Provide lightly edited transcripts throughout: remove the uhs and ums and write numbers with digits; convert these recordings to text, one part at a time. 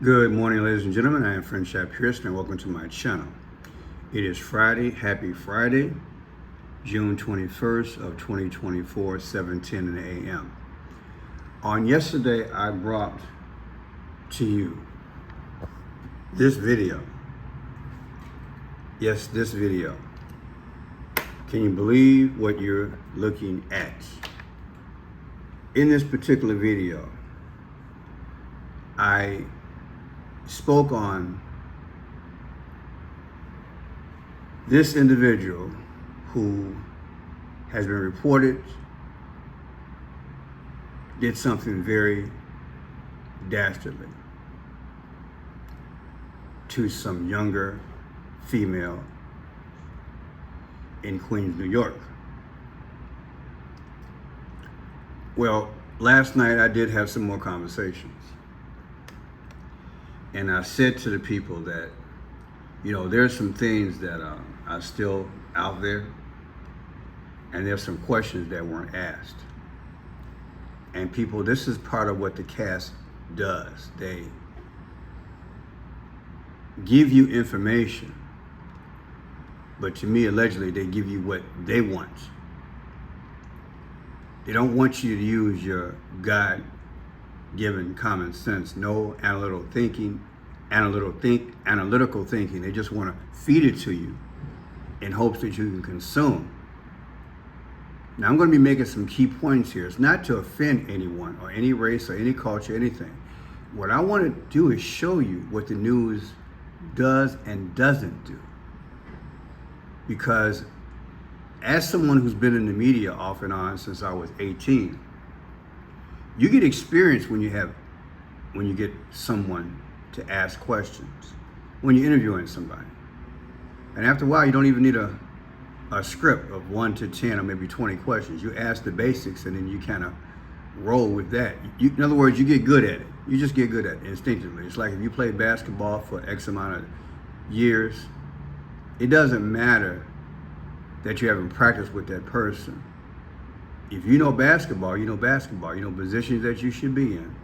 Good morning, ladies and gentlemen. I am Friendship Pearson, and welcome to my channel. It is Friday. Happy Friday, June 21st of 2024, 7:10 a.m. On yesterday, I brought to you this video. Yes, this video. Can you believe what you're looking at? In this particular video, I spoke on this individual who has been reported did something very dastardly to some younger female in Queens, New York. Well, last night I did have some more conversations. And I said to the people that, there's some things that are still out there, and there's some questions that weren't asked. And people, this is part of what the cast does. They give you information, but to me, allegedly, they give you what they want. They don't want you to use your God-given common sense, no analytical thinking. They just want to feed it to you in hopes that you can consume. Now, I'm going to be making some key points here. It's not to offend anyone or any race or any culture, anything. What I want to do is show you what the news does and doesn't do. Because as someone who's been in the media off and on since I was 18, you get experience when you get someone to ask questions, when you're interviewing somebody. And after a while, you don't even need a script of 1 to 10 or maybe 20 questions. You ask the basics and then you kind of roll with that. In other words, you get good at it. You just get good at it instinctively. It's like if you play basketball for X amount of years, it doesn't matter that you haven't practiced with that person. If you know basketball, you know basketball. You know positions that you should be in.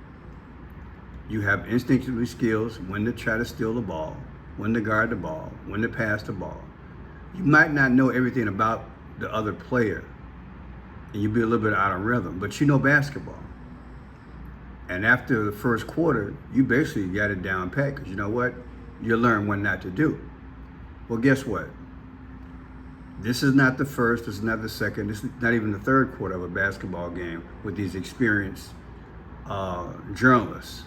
You have instinctively skills when to try to steal the ball, when to guard the ball, when to pass the ball. You might not know everything about the other player, and you'll be a little bit out of rhythm, but you know basketball. And after the first quarter, you basically got it down pat, because you know what? You learn what not to do. Well, guess what? This is not the first, this is not the second, this is not even the third quarter of a basketball game with these experienced journalists.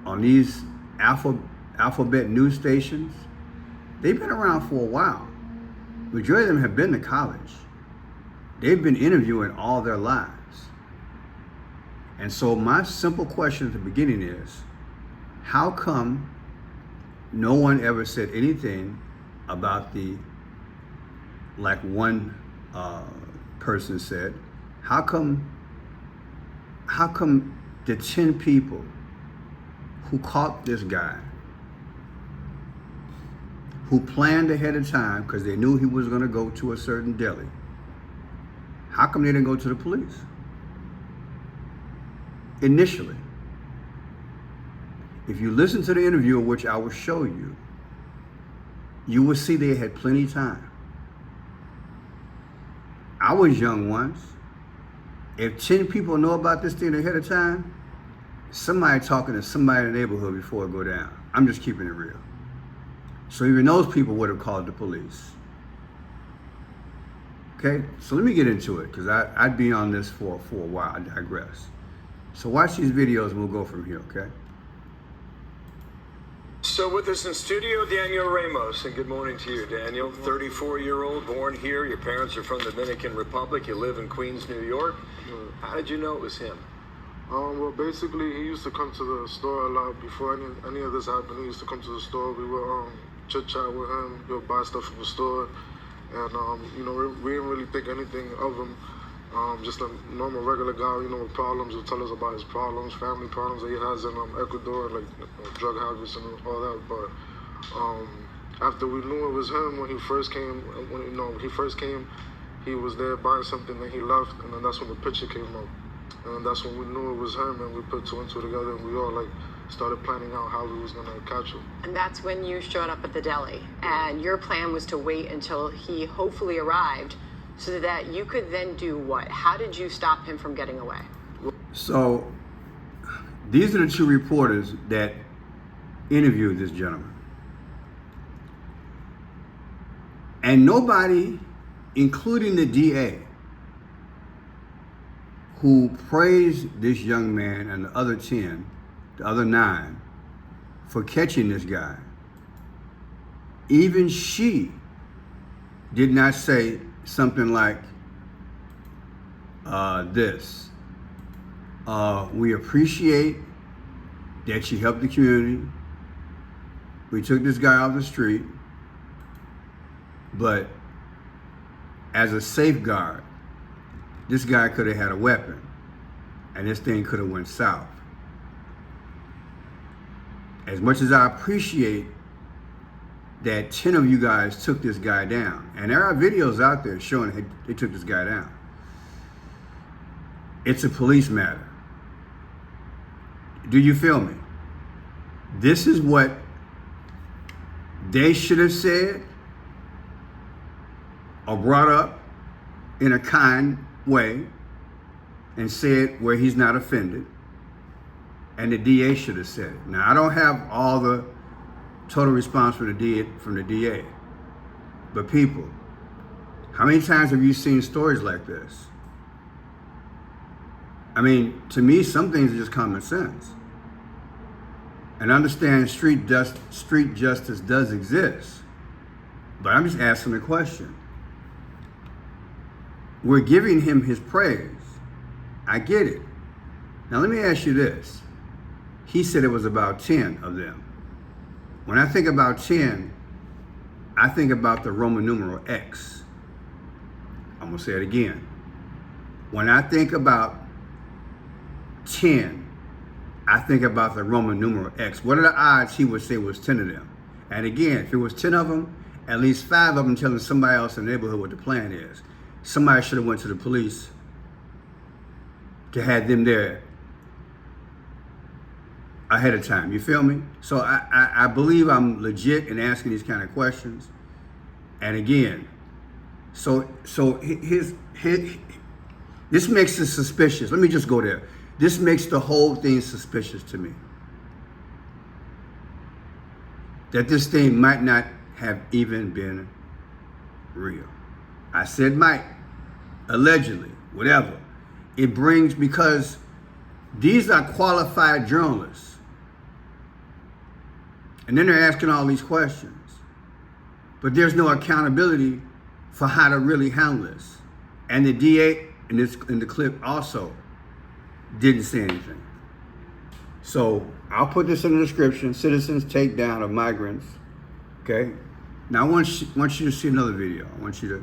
On these alphabet news stations, they've been around for a while. Majority of them have been to college. They've been interviewing all their lives. And so my simple question at the beginning is, how come no one ever said anything about like one person said, how come the 10 people who caught this guy, who planned ahead of time because they knew he was going to go to a certain deli, how come they didn't go to the police initially? If you listen to the interview, which I will show you, you will see they had plenty of time. I was young once. If 10 people know about this thing ahead of time, somebody talking to somebody in the neighborhood before it go down. I'm just keeping it real. So even those people would have called the police. Okay, so let me get into it, because I'd be on this for a while. I digress. So watch these videos and we'll go from here, okay? So with us in studio, Daniel Ramos, and good morning to you, Daniel. 34-year-old, born here. Your parents are from the Dominican Republic. You live in Queens, New York. How did you know it was him? Well, basically, he used to come to the store a lot before any of this happened. He used to come to the store. We would chit-chat with him. He would buy stuff from the store. And, we didn't really think anything of him. Just a normal, regular guy, with problems. He'll tell us about his problems, family problems that he has in Ecuador, like drug habits and all that. But after we knew it was him, when he first came, he was there buying something, and he left, and then that's when the picture came up. And that's when we knew it was him, and we put two and two together, and we all started planning out how we was gonna catch him. And that's when you showed up at the deli. And your plan was to wait until he hopefully arrived so that you could then do what? How did you stop him from getting away? So these are the two reporters that interviewed this gentleman. And nobody, including the DA, who praised this young man and the other 10, the other 9, for catching this guy, even she did not say something like this. We appreciate that you helped the community. We took this guy off the street, but as a safeguard, this guy could have had a weapon and this thing could have went south. As much as I appreciate that 10 of you guys took this guy down, and there are videos out there showing they took this guy down, it's a police matter. Do you feel me? This is what they should have said or brought up in a kind way and said where he's not offended. And the DA should have said it. Now, I don't have all the total response from the DA, but people, how many times have you seen stories like this? I mean, to me, some things are just common sense. And I understand street justice does exist, but I'm just asking the question. We're giving him his praise. I get it. Now let me ask you this. He said it was about 10 of them. When I think about 10, I think about the Roman numeral X. I'm gonna say it again. When I think about 10, I think about the Roman numeral X. What are the odds he would say was 10 of them? And again, if it was 10 of them, at least 5 of them telling somebody else in the neighborhood what the plan is. Somebody should have went to the police to have them there ahead of time. You feel me? So I believe I'm legit in asking these kind of questions. And again, so this makes it suspicious. Let me just go there. This makes the whole thing suspicious to me. That this thing might not have even been real. I said might, allegedly, whatever. It brings, because these are qualified journalists. And then they're asking all these questions. But there's no accountability for how to really handle this. And the DA in the clip also didn't say anything. So I'll put this in the description: citizens take down of migrants. Okay. Now I want you to see another video. I want you to,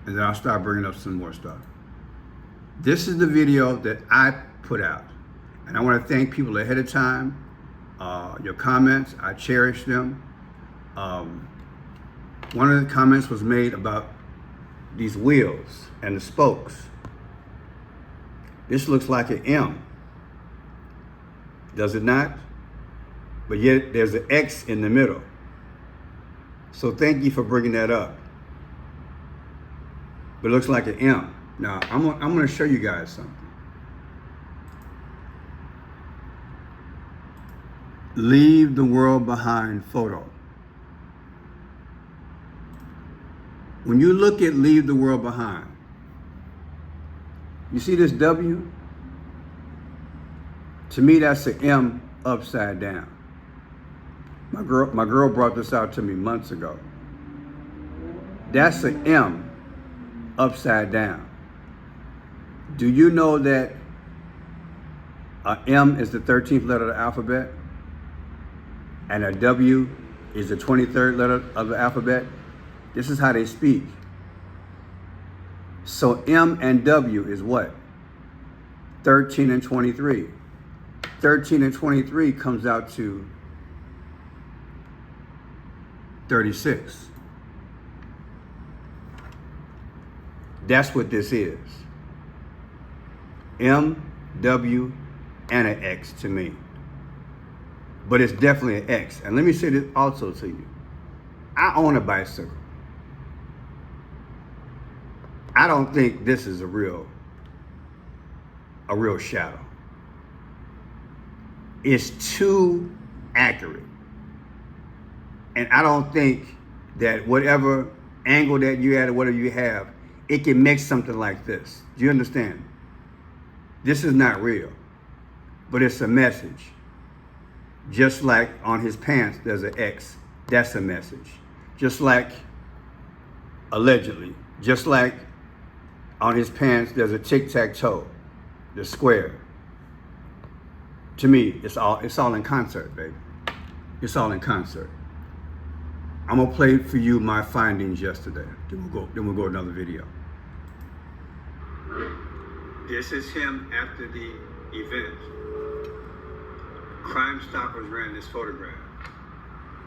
and then I'll start bringing up some more stuff. This is the video that I put out, and I want to thank people ahead of time. Your comments, I cherish them. One of the comments was made about these wheels and the spokes. This looks like an M, does it not? But yet there's an X in the middle. So thank you for bringing that up. But it looks like an M. Now I'm going to show you guys something. Leave the world behind photo. When you look at leave the world behind, you see this W? To me, that's an M upside down. My girl brought this out to me months ago. That's an M upside down. Do you know that a M is the 13th letter of the alphabet? And a W is the 23rd letter of the alphabet? This is how they speak. So M and W is what? 13 and 23. 13 and 23 comes out to 36. That's what this is. M, W, and an X to me. but it's definitely an X. And let me say this also to you. I own a bicycle. I don't think this is a real shadow. It's too accurate. And I don't think that whatever angle that you had or whatever you have, it can make something like this. Do you understand? This is not real, but it's a message. Just like on his pants, there's an X. That's a message. Just like, allegedly, just like on his pants, there's a tic-tac-toe, the square. To me, it's all in concert, baby. It's all in concert. I'm gonna play for you my findings yesterday. Then we'll go to another video. This is him after the event. Crime Stoppers ran this photograph.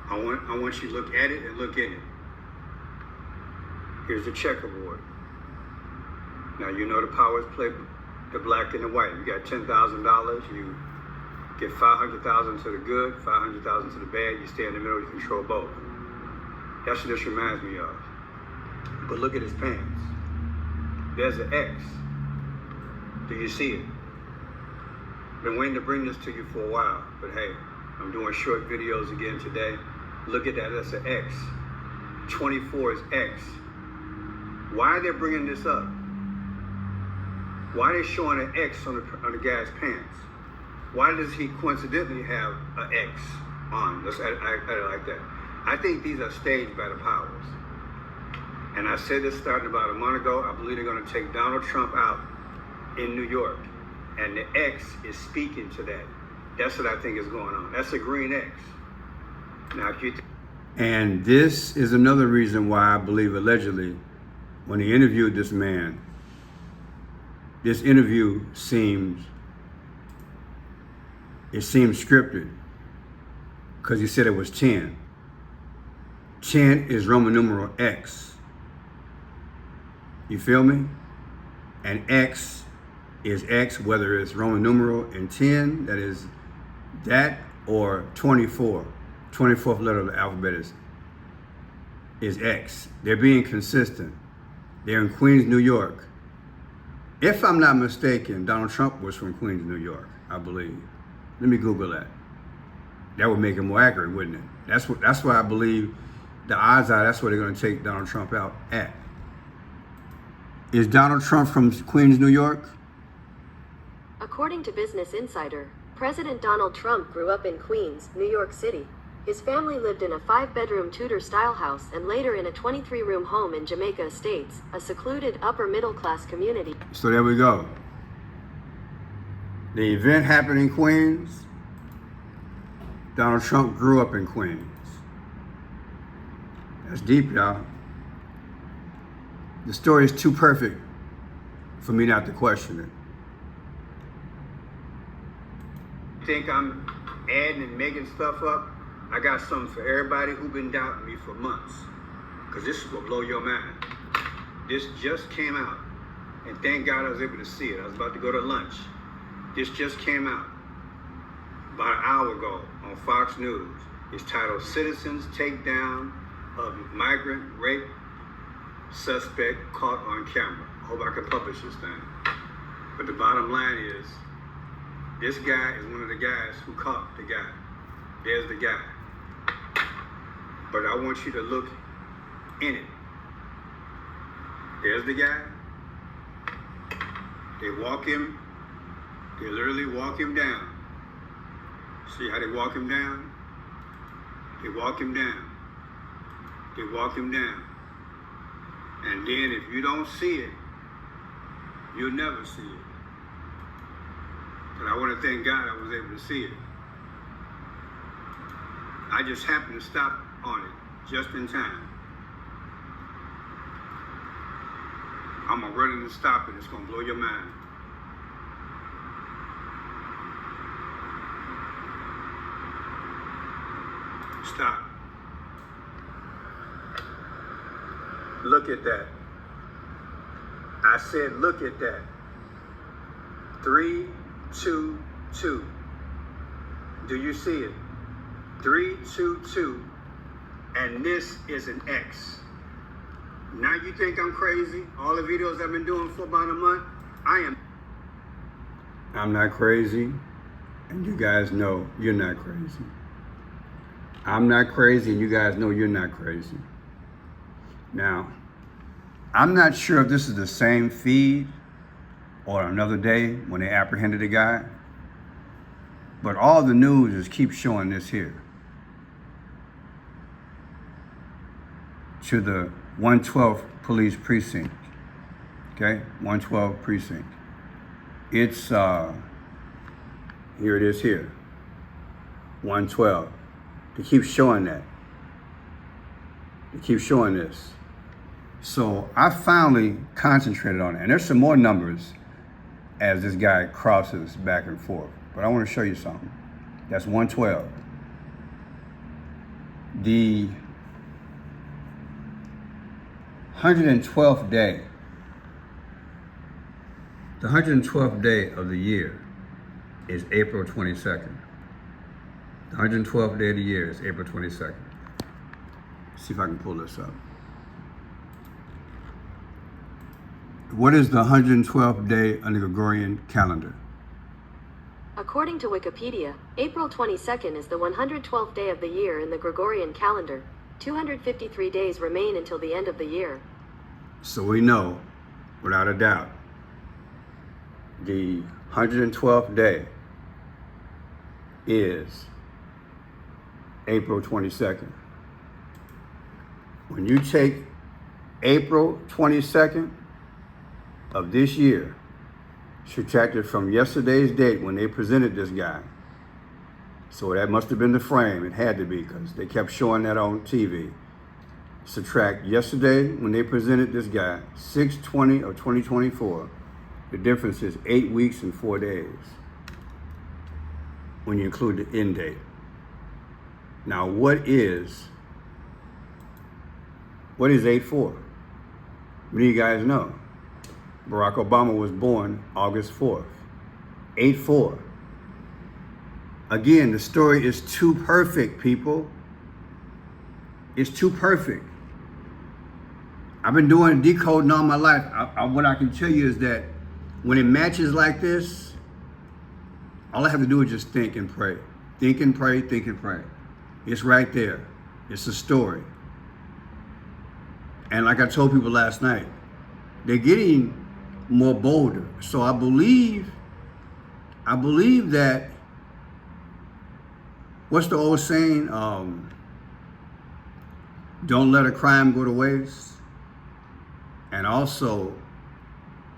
I want you to look at it and look in it. Here's the checkerboard. Now you know the powers play the black and the white. You got $10,000. You get 500,000 to the good, 500,000 to the bad. You stay in the middle. You control both. That's what this reminds me of. But look at his pants. There's an X. Do you see it? Been waiting to bring this to you for a while, but hey, I'm doing short videos again today. Look at that, that's an X. 24 is X. Why are they bringing this up? Why are they showing an X on the guy's pants? Why does he coincidentally have an X on? Let's add it like that. I think these are staged by the powers. And I said this starting about a month ago. I believe they're going to take Donald Trump out in New York. And the X is speaking to that. That's what I think is going on. That's a green X. Now, if you and this is another reason why I believe allegedly when he interviewed this man, this interview seemed scripted because he said it was 10. 10 is Roman numeral X. You feel me? And X is X, whether it's Roman numeral and 10, that is that, or 24. 24th letter of the alphabet is X. They're being consistent. They're in Queens, New York. If I'm not mistaken, Donald Trump was from Queens, New York, I believe. Let me Google that. That would make it more accurate, wouldn't it? That's why I believe the odds are that's where they're going to take Donald Trump out at. Is Donald Trump from Queens, New York? According to Business Insider, President Donald Trump grew up in Queens, New York City. His family lived in a 5-bedroom Tudor-style house and later in a 23-room home in Jamaica Estates, a secluded upper-middle-class community. So there we go. The event happened in Queens. Donald Trump grew up in Queens. That's deep, y'all. The story is too perfect for me not to question it. Think I'm adding and making stuff up? I got something for everybody who's been doubting me for months. Because this is what blow your mind. This just came out. And thank God I was able to see it. I was about to go to lunch. This just came out about an hour ago on Fox News. It's titled Citizens Takedown of Migrant Rape Suspect Caught on Camera. I hope I can publish this thing. But the bottom line is, this guy is one of the guys who caught the guy. There's the guy. But I want you to look in it. There's the guy. They walk him. They literally walk him down. See how they walk him down? They walk him down. They walk him down. And then if you don't see it, you'll never see it. But I want to thank God I was able to see it. I just happened to stop on it just in time. I'm going to run in and stop it. It's going to blow your mind. Stop. Look at that. I said, look at that. 3, 2, 2. Do you see it? 322, and this is an X. Now you think I'm crazy? All the videos I've been doing for about a month, I'm not crazy, and you guys know you're not crazy. I'm not crazy, and you guys know you're not crazy. Now, I'm not sure if this is the same feed or another day when they apprehended the guy, but all the news is keep showing this here. To the 112th Police Precinct, okay? 112 Precinct. It's, here it is here, 112. They keep showing that. They keep showing this. So I finally concentrated on it. And there's some more numbers as this guy crosses back and forth. But I want to show you something. That's 112. The 112th day. The 112th day of the year is April 22nd. The 112th day of the year is April 22nd. See if I can pull this up. What is the 112th day on the Gregorian calendar? According to Wikipedia, April 22nd is the 112th day of the year in the Gregorian calendar. 253 days remain until the end of the year. So we know, without a doubt, the 112th day is April 22nd. When you take April 22nd of this year, subtracted from yesterday's date when they presented this guy, so that must have been the frame. It had to be, because they kept showing that on TV. Subtract yesterday when they presented this guy, 6/20 of 2024. The difference is 8 weeks and 4 days when you include the end date. Now, what is 8/4? What do you guys know? Barack Obama was born August 4th. 8/4. Again, the story is too perfect, people. It's too perfect. I've been doing decoding all my life. What I can tell you is that when it matches like this, all I have to do is just think and pray. Think and pray, think and pray. It's right there. It's a story. And like I told people last night, they're getting more bolder. So I believe that, what's the old saying? Don't let a crime go to waste. And also,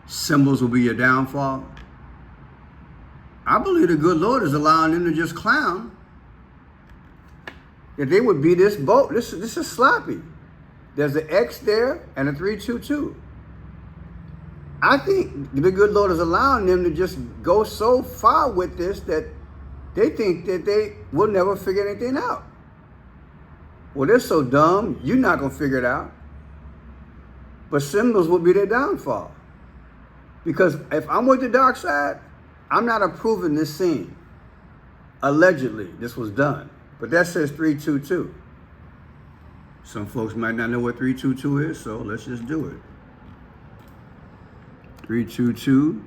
symbols will be your downfall. I believe the good Lord is allowing them to just clown. That they would be this bold. This is sloppy. There's an X there and a 322. I think the good Lord is allowing them to just go so far with this that they think that they will never figure anything out. Well, they're so dumb, you're not going to figure it out. But symbols will be their downfall. Because if I'm with the dark side, I'm not approving this scene. Allegedly, this was done. But that says 322. Some folks might not know what 322 is, so let's just do it. 322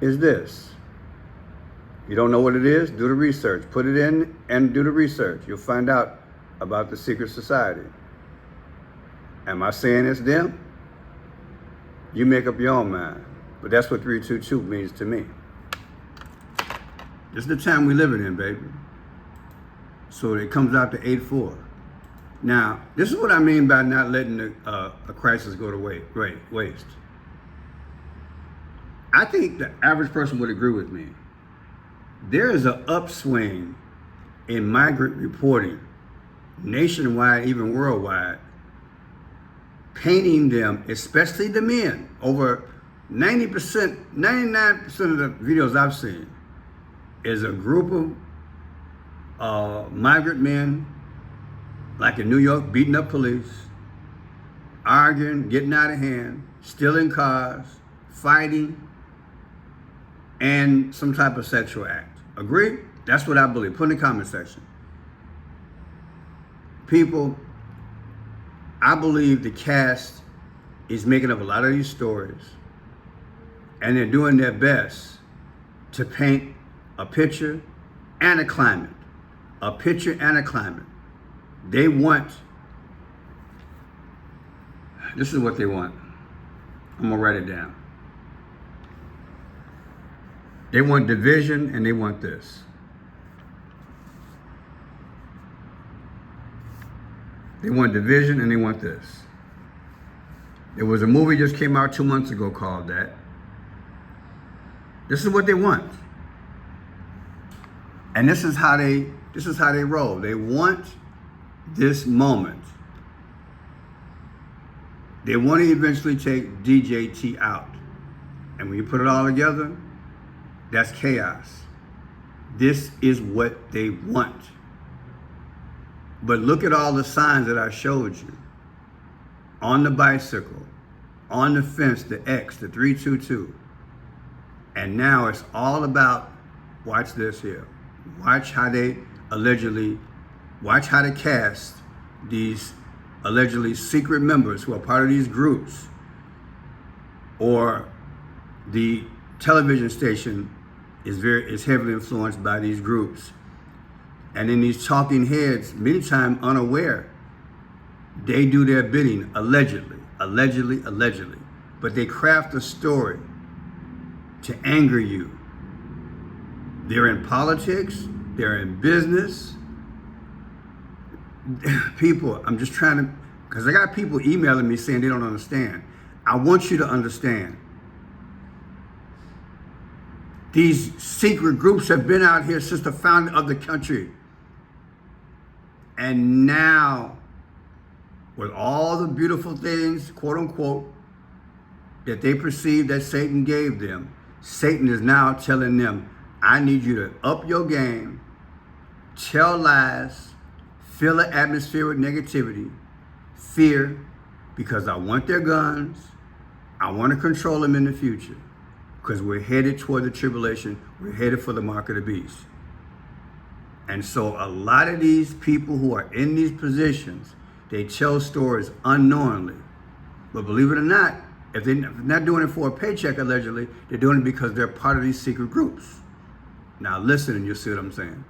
is this. You don't know what it is? Do the research. Put it in and do the research. You'll find out about the secret society. Am I saying it's them? You make up your own mind. But that's what 322 means to me. This is the time we living in, baby. So it comes out to 8/4. Now, this is what I mean by not letting a crisis go to waste. I think the average person would agree with me. There is an upswing in migrant reporting, nationwide, even worldwide, painting them, especially the men, over 90%, 99% of the videos I've seen, is a group of migrant men, like in New York, beating up police, arguing, getting out of hand, stealing cars, fighting. and some type of sexual act. Agree? That's what I believe. Put in the comment section. People, I believe the cast is making up a lot of these stories, and they're doing their best to paint a picture and a climate. A picture and a climate. They want, this is what they want. I'm gonna write it down. They want division and they want this. They want division and they want this. There was a movie just came out 2 months ago called that. This is what they want. And this is how they roll. They want this moment. They want to eventually take DJT out. And when you put it all together, that's chaos. This is what they want. But look at all the signs that I showed you. On the bicycle, on the fence, the X, the 322. And now it's all about, watch this here. Watch how they cast these allegedly secret members who are part of these groups, or the television station is heavily influenced by these groups. And then these talking heads, many times unaware, they do their bidding, allegedly. But they craft a story to anger you. They're in politics, they're in business. People, I'm just trying to, because I got people emailing me saying they don't understand. I want you to understand. These secret groups have been out here since the founding of the country. And now, with all the beautiful things, quote unquote, that they perceive that Satan gave them, Satan is now telling them, I need you to up your game, tell lies, fill the atmosphere with negativity, fear, because I want their guns, I want to control them in the future, because we're headed toward the tribulation, we're headed for the mark of the beast. And so a lot of these people who are in these positions, they tell stories unknowingly. But believe it or not, if they're not doing it for a paycheck, allegedly, they're doing it because they're part of these secret groups. Now listen and you'll see what I'm saying.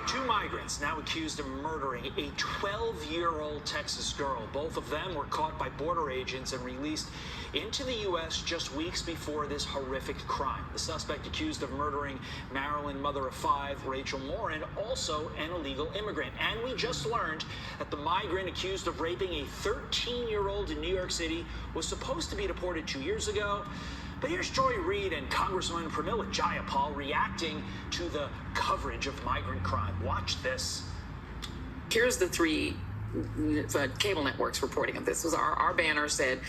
Two migrants now accused of murdering a 12-year-old Texas girl. Both of them were caught by border agents and released into the U.S. just weeks before this horrific crime. The suspect accused of murdering Maryland mother of five, Rachel Morin, also an illegal immigrant. And we just learned that the migrant accused of raping a 13-year-old in New York City was supposed to be deported 2 years ago. But here's Joy Reid and Congresswoman Pramila Jayapal reacting to the coverage of migrant crime. Watch this. Here's the three cable networks reporting of this. Was our banner said,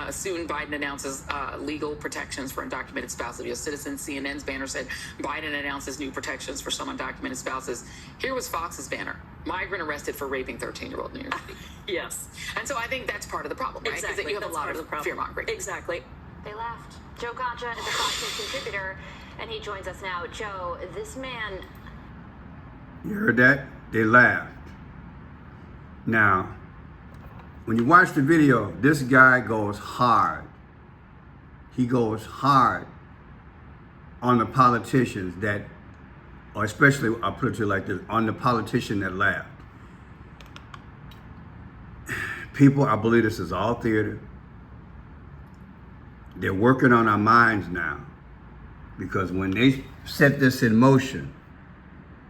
soon Biden announces legal protections for undocumented spouses of U.S. citizens. CNN's banner said, Biden announces new protections for some undocumented spouses. Here was Fox's banner, migrant arrested for raping 13-year-old New York City. Yes. And so I think that's part of the problem, right? Exactly. Is that you have That's a lot part of the fear-mongering. Exactly. They left. Joe Gotcha is a Fox News contributor, and he joins us now. Joe, this man... You heard that? They laughed. Now, when you watch the video, this guy goes hard. He goes hard on the politicians that, or especially, I'll put it to you like this, on the politician that laughed. People, I believe this is all theater. They're working on our minds now, because when they set this in motion,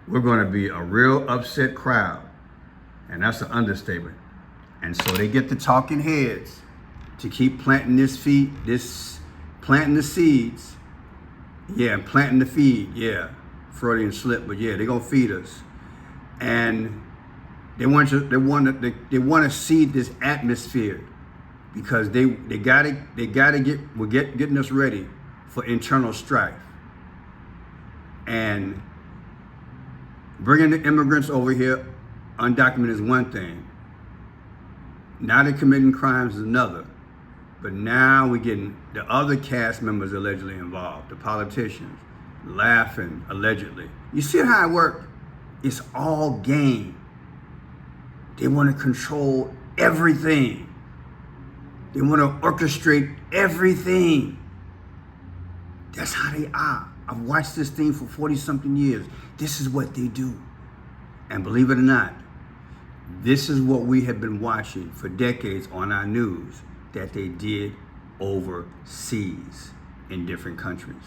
we're going to be a real upset crowd, and that's an understatement. And so they get the talking heads to keep planting planting the seeds. Yeah, planting the feed. Yeah, Freudian slip, but yeah, they're gonna feed us, and they want to seed this atmosphere. Because they gotta getting us ready for internal strife. And bringing the immigrants over here undocumented is one thing. Now they're committing crimes is another. But now we're getting the other cast members allegedly involved, the politicians, laughing allegedly. You see how it worked? It's all game. They want to control everything. They want to orchestrate everything. That's how they are. I've watched this thing for 40-something years. This is what they do. And believe it or not, this is what we have been watching for decades on our news that they did overseas in different countries.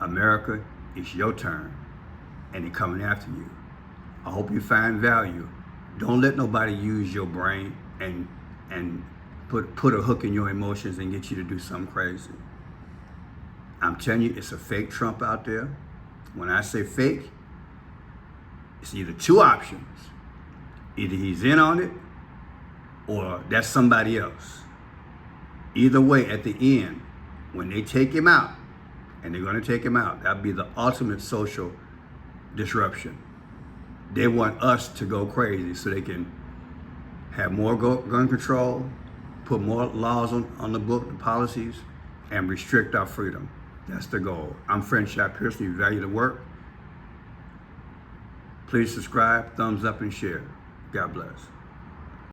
America, it's your turn, and they're coming after you. I hope you find value. Don't let nobody use your brain and put a hook in your emotions and get you to do something crazy. I'm telling you, it's a fake Trump out there. When I say fake, it's either two options. Either he's in on it or that's somebody else. Either way, at the end, when they take him out, and they're going to take him out, that'll be the ultimate social disruption. They want us to go crazy so they can have more gun control, put more laws on the book, the policies, and restrict our freedom. That's the goal. I'm French Shot Pearson. If you value the work, please subscribe, thumbs up, and share. God bless.